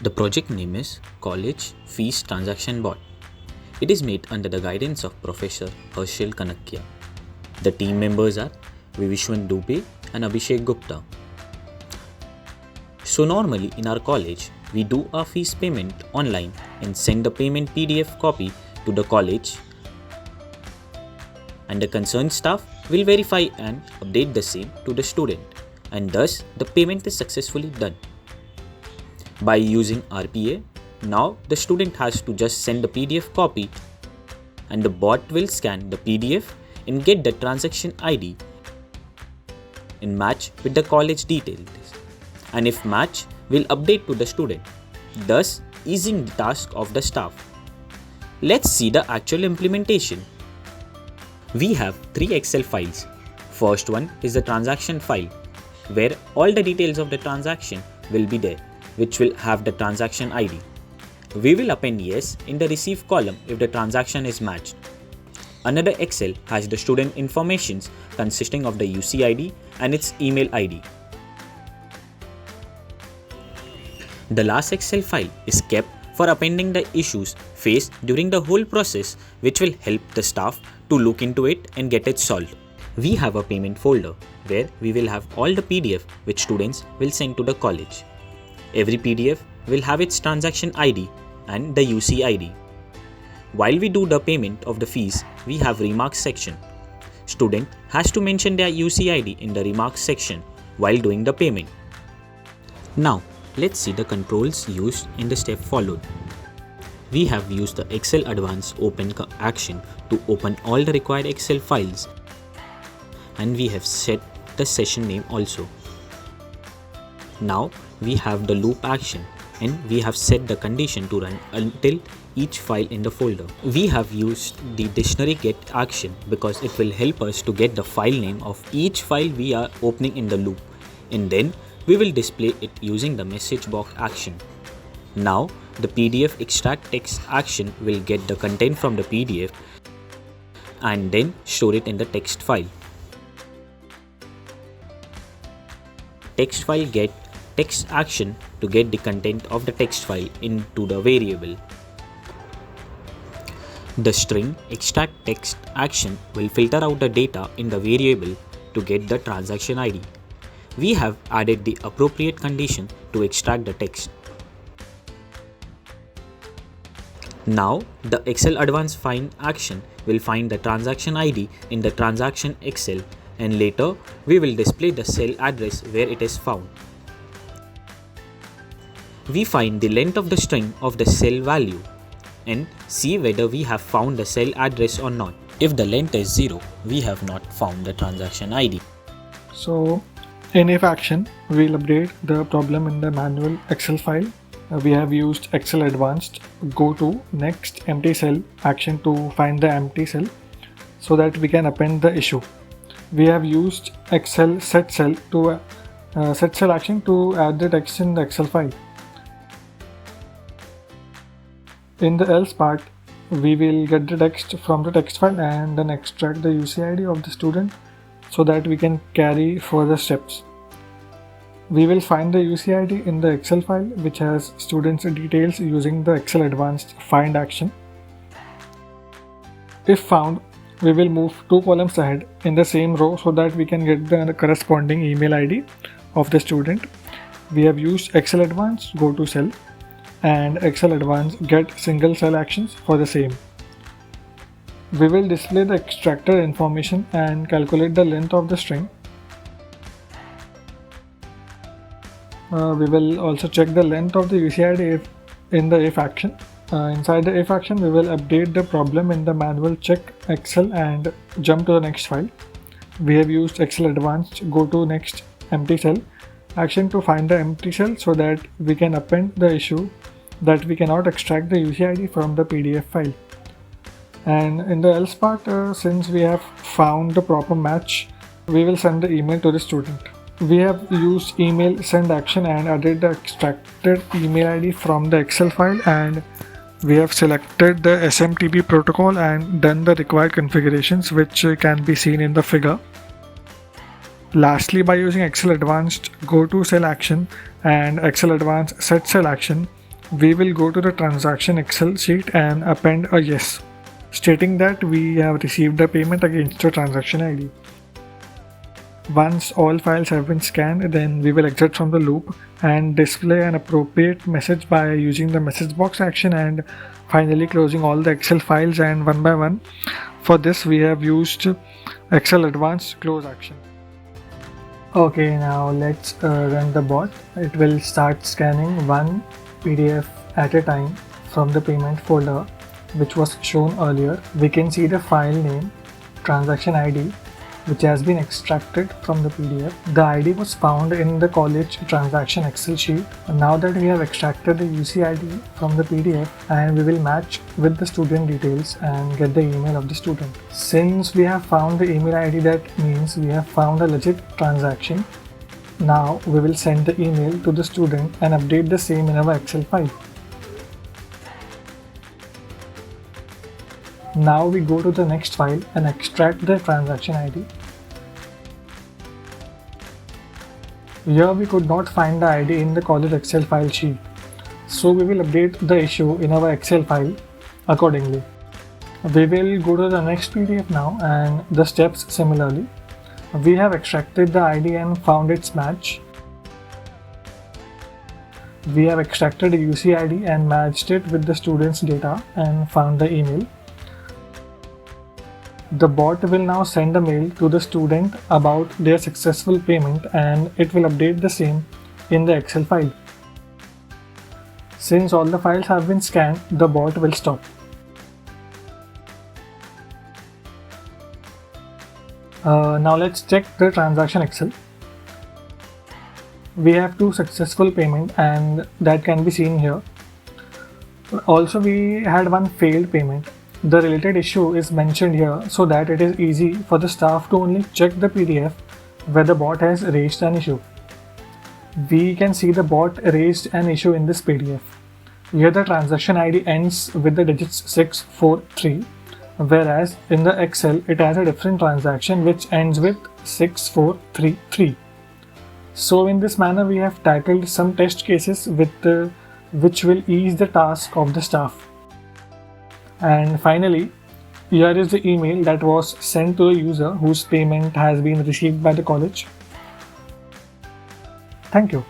The project name is College Fees Transaction Bot. It is made under the guidance of Professor Harshil Kanakia. The team members are Vivishwan Dubey and Abhishek Gupta. So normally in our college, we do our fees payment online and send the payment PDF copy to the college, and the concerned staff will verify and update the same to the student, and thus the payment is successfully done. By using RPA, now the student has to just send the PDF copy and the bot will scan the PDF and get the transaction ID and match with the college details, and if match, will update to the student, thus easing the task of the staff. Let's see the actual implementation. We have 3 Excel files. First one is the transaction file, where all the details of the transaction will be there, which will have the transaction ID. We will append yes in the receive column if the transaction is matched. Another Excel has the student informations consisting of the UCID and its email ID. The last Excel file is kept for appending the issues faced during the whole process, which will help the staff to look into it and get it solved. We have a payment folder where we will have all the PDF which students will send to the college. Every PDF will have its transaction ID and the UCID. While we do the payment of the fees, we have remarks section. Student has to mention their UCID in the remarks section while doing the payment. Now, let's see the controls used in the step followed. We have used the Excel Advanced Open action to open all the required Excel files, and we have set the session name also. Now we have the loop action, and we have set the condition to run until each file in the folder. We have used the dictionary get action because it will help us to get the file name of each file we are opening in the loop, and then we will display it using the message box action. Now the PDF extract text action will get the content from the PDF and then store it in the text file. Text file get text action to get the content of the text file into the variable. The string extract text action will filter out the data in the variable to get the transaction ID. We have added the appropriate condition to extract the text. Now the Excel Advanced Find action will find the transaction ID in the transaction Excel, and later we will display the cell address where it is found. We find the length of the string of the cell value and see whether we have found the cell address or not. If the length is 0, we have not found the transaction ID. So in if action, we'll update the problem in the manual Excel file. We have used Excel Advanced go to next empty cell action to find the empty cell so that we can append the issue. We have used Excel set cell action to add the text in the Excel file. In the else part, we will get the text from the text file and then extract the UCID of the student so that we can carry further steps. We will find the UCID in the Excel file which has students' details using the Excel Advanced Find action. If found, we will move 2 columns ahead in the same row so that we can get the corresponding email ID of the student. We have used Excel Advanced go to cell and Excel Advanced get single cell actions for the same. We will display the extractor information and calculate the length of the string. We will also check the length of the UCID in the if action. Inside the if action, we will update the problem in the manual check Excel and jump to the next file. We have used Excel Advanced go to next empty cell action to find the empty cell so that we can append the issue that we cannot extract the UCID from the PDF file. And in the else part, since we have found the proper match, we will send the email to the student. We have used email send action and added the extracted email ID from the Excel file, and we have selected the SMTP protocol and done the required configurations which can be seen in the figure. Lastly, by using Excel Advanced go to cell action and Excel Advanced set cell action, We will go to the transaction Excel sheet and append a yes, stating that we have received the payment against the transaction ID. Once all files have been scanned, then we will exit from the loop and display an appropriate message by using the message box action and finally closing all the Excel files and one by one. For this we have used Excel Advanced Close action. Okay, now let's run the bot. It will start scanning one PDF at a time from the payment folder which was shown earlier. We can see the file name, transaction ID, which has been extracted from the PDF. The ID was found in the college transaction Excel sheet. Now that we have extracted the UCID from the PDF, and we will match with the student details and get the email of the student. Since we have found the email ID, that means we have found a legit transaction. Now we will send the email to the student and update the same in our Excel file. Now we go to the next file and extract the transaction ID. Here we could not find the ID in the college Excel file sheet, so we will update the issue in our Excel file accordingly. We will go to the next PDF now, and the steps similarly. We have extracted the ID and found its match. We have extracted a UCID and matched it with the student's data and found the email. The bot will now send a mail to the student about their successful payment, and it will update the same in the Excel file. Since all the files have been scanned, the bot will stop. Now let's check the transaction Excel. We have two successful payments, and that can be seen here. Also, we had one failed payment. The related issue is mentioned here so that it is easy for the staff to only check the PDF where the bot has raised an issue. We can see the bot raised an issue in this PDF. Here the transaction ID ends with the digits 643, whereas in the Excel it has a different transaction which ends with 6433. So in this manner we have tackled some test cases which will ease the task of the staff. And finally, here is the email that was sent to the user whose payment has been received by the college. Thank you.